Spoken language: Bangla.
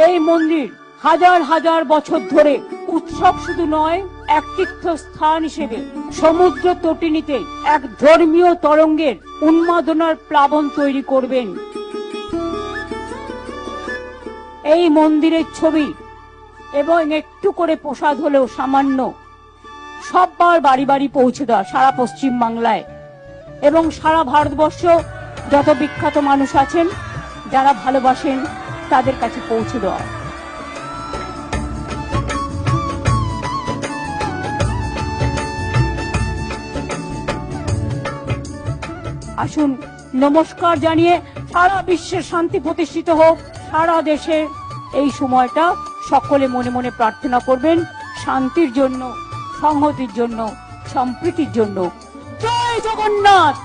এই মন্দির হাজার হাজার বছর ধরে উৎসব শুধু নয়, এক তীর্থস্থান হিসেবে সমুদ্র তটিনীতে এক ধর্মীয় তরঙ্গের উন্মাদনার প্লাবন তৈরি করবেন। এই মন্দিরের ছবি এবং একটু করে প্রসাদ হলেও সামান্য সববার বাড়ি বাড়ি পৌঁছে দেওয়া সারা পশ্চিম বাংলায় এবং সারা ভারতবর্ষ যত বিখ্যাত মানুষ আছেন যারা ভালোবাসেন তাদের কাছে পৌঁছে দেওয়া। আসুন নমস্কার জানিয়ে সারা বিশ্বের শান্তি প্রতিষ্ঠিত হোক। সারা দেশের এই সময়টা সকলে মনে মনে প্রার্থনা করবেন শান্তির জন্য, সংহতির জন্য, সম্প্রীতির জন্য। জয় জগন্নাথ।